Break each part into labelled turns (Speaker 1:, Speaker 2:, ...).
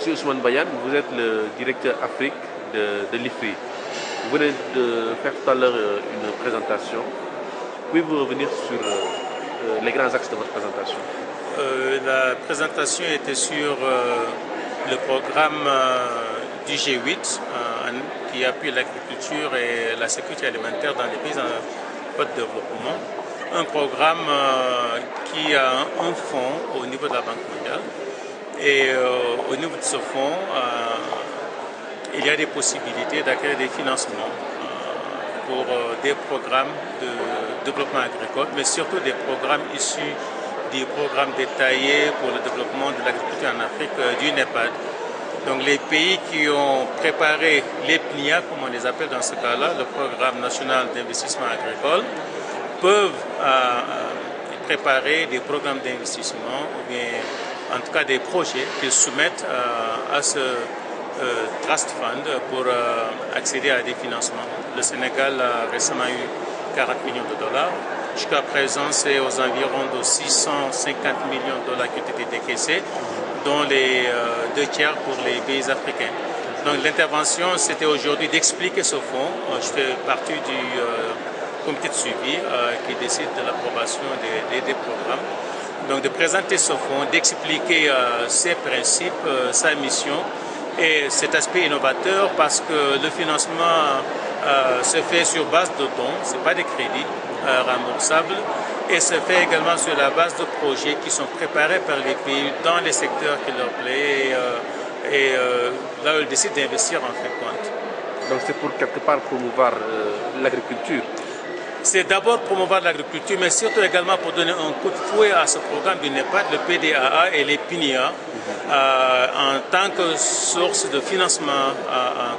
Speaker 1: Monsieur Ousmane Bayane, vous êtes le directeur Afrique de l'IFRI. Vous venez de faire tout à l'heure une présentation. Pouvez-vous revenir sur les grands axes de votre présentation?
Speaker 2: La présentation était sur le programme du G8 qui appuie l'agriculture et la sécurité alimentaire dans les pays en voie de développement. Un programme qui a un fonds au niveau de la Banque mondiale. Et au niveau de ce fonds, il y a des possibilités d'acquérir des financements pour des programmes de développement agricole, mais surtout des programmes issus des programmes détaillés pour le développement de l'agriculture en Afrique du NEPAD. Donc les pays qui ont préparé les PNIA, comme on les appelle dans ce cas-là, le Programme national d'investissement agricole, peuvent préparer des programmes d'investissement ou bien en tout cas des projets qu'ils soumettent à ce Trust Fund pour accéder à des financements. Le Sénégal a récemment eu 40 millions de dollars. Jusqu'à présent, c'est aux environs de 650 millions de dollars qui ont été décaissés, dont les 2 tiers pour les pays africains. Donc l'intervention, c'était aujourd'hui d'expliquer ce fonds. Je fais partie du comité de suivi qui décide de l'approbation des programmes. Donc de présenter ce fonds, d'expliquer ses principes, sa mission et cet aspect innovateur parce que le financement se fait sur base de dons, ce n'est pas des crédits remboursables et se fait également sur la base de projets qui sont préparés par les pays dans les secteurs qui leur plaît et là où ils décident d'investir en fin de compte.
Speaker 1: Donc c'est pour quelque part promouvoir l'agriculture.
Speaker 2: C'est d'abord promouvoir l'agriculture, mais surtout également pour donner un coup de fouet à ce programme du NEPAD, le PDAA et les PNIA, en tant que source de financement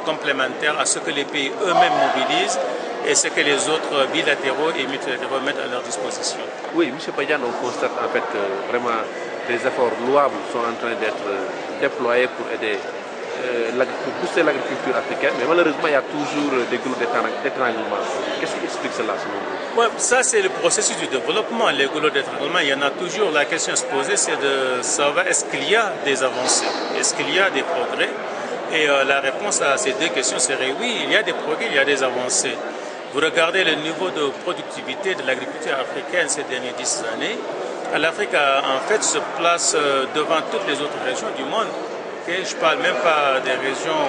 Speaker 2: complémentaire à ce que les pays eux-mêmes mobilisent et ce que les autres bilatéraux et multilatéraux mettent à leur disposition.
Speaker 1: Oui, M. Bayane, on constate en fait que vraiment des efforts louables sont en train d'être déployés pour aider pour pousser l'agriculture africaine, mais malheureusement il y a toujours des goulots d'étranglement. Qu'est-ce qui explique cela selon vous?
Speaker 2: Ouais, ça c'est le processus du développement, les goulots d'étranglement, il y en a toujours. La question à se poser c'est de savoir est-ce qu'il y a des avancées, est-ce qu'il y a des progrès? Et la réponse à ces deux questions serait oui, il y a des progrès, il y a des avancées. Vous regardez le niveau de productivité de l'agriculture africaine ces dernières 10 années, l'Afrique en fait se place devant toutes les autres régions du monde. Je ne parle même pas des régions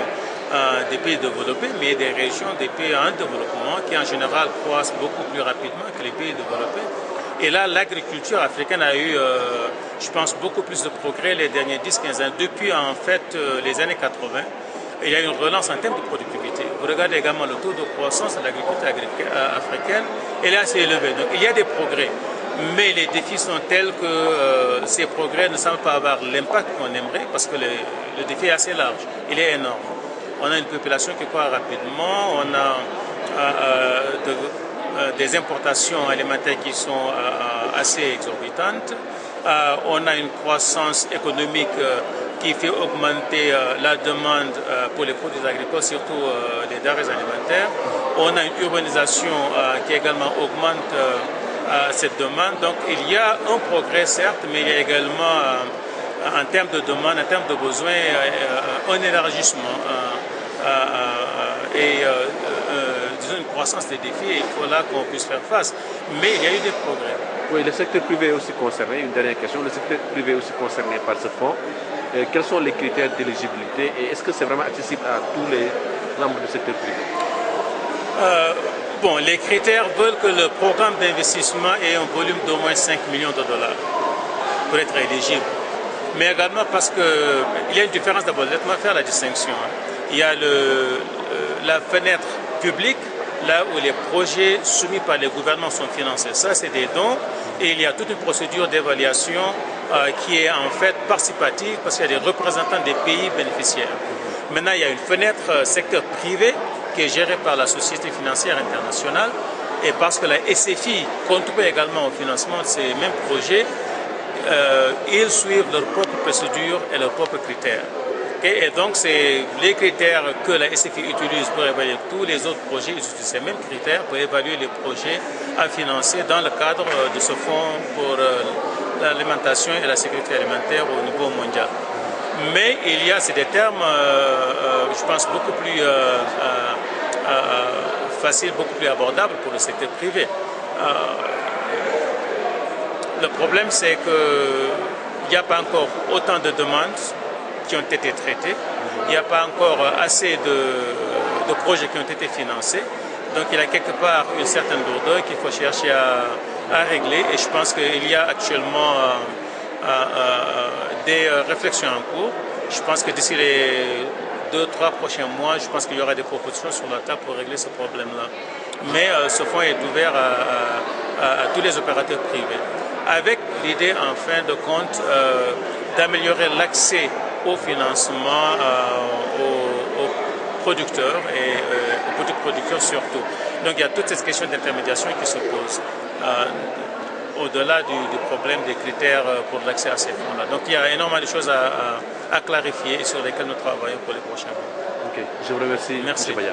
Speaker 2: des pays développés, mais des régions des pays en développement qui en général croissent beaucoup plus rapidement que les pays développés. Et là, l'agriculture africaine a eu, je pense, beaucoup plus de progrès les derniers 10-15 ans. Depuis en fait les années 80, il y a une relance en termes de productivité. Vous regardez également le taux de croissance de l'agriculture africaine, il est assez élevé. Donc il y a des progrès. Mais les défis sont tels que ces progrès ne semblent pas avoir l'impact qu'on aimerait parce que le défi est assez large, il est énorme. On a une population qui croît rapidement, on a des importations alimentaires qui sont assez exorbitantes, on a une croissance économique qui fait augmenter la demande pour les produits agricoles, surtout les denrées alimentaires. On a une urbanisation qui également augmente cette demande. Donc il y a un progrès certes, mais il y a également en termes de demande, en termes de besoins, un élargissement et disons une croissance des défis. Il faut là qu'on puisse faire face. Mais il y a eu des progrès.
Speaker 1: Oui, le secteur privé est aussi concerné. Une dernière question. Le secteur privé est aussi concerné par ce fonds. Quels sont les critères d'éligibilité et est-ce que c'est vraiment accessible à tous les membres du secteur privé?
Speaker 2: Bon, les critères veulent que le programme d'investissement ait un volume d'au moins 5 millions de dollars pour être éligible. Mais également parce qu'il y a une différence d'abord. Laisse-moi faire la distinction. Il y a la fenêtre publique, là où les projets soumis par les gouvernements sont financés. Ça, c'est des dons. Et il y a toute une procédure d'évaluation qui est en fait participative parce qu'il y a des représentants des pays bénéficiaires. Maintenant, il y a une fenêtre secteur privé qui est gérée par la Société financière internationale et parce que la SFI contribue également au financement de ces mêmes projets, ils suivent leurs propres procédures et leurs propres critères. Et donc, c'est les critères que la SFI utilise pour évaluer tous les autres projets, ils utilisent ces mêmes critères pour évaluer les projets à financer dans le cadre de ce fonds pour l'alimentation et la sécurité alimentaire au niveau mondial. Mais c'est des termes, je pense, beaucoup plus faciles, beaucoup plus abordables pour le secteur privé. Le problème, c'est qu'il n'y a pas encore autant de demandes qui ont été traitées. Il n'y a pas encore assez de projets qui ont été financés. Donc il y a quelque part une certaine lourdeur qu'il faut chercher à régler. Et je pense qu'il y a actuellement des réflexions en cours. Je pense que d'ici les 2-3 prochains mois, je pense qu'il y aura des propositions sur la table pour régler ce problème-là. Mais ce fonds est ouvert à tous les opérateurs privés, avec l'idée en fin de compte d'améliorer l'accès au financement aux producteurs et aux petits producteurs surtout. Donc il y a toute cette question d'intermédiation qui se pose au-delà du problème des critères pour l'accès à ces fonds-là. Donc il y a énormément de choses à clarifier et sur lesquelles nous travaillons pour les prochains mois.
Speaker 1: Ok, je vous remercie.
Speaker 2: Merci.
Speaker 1: M. Baya.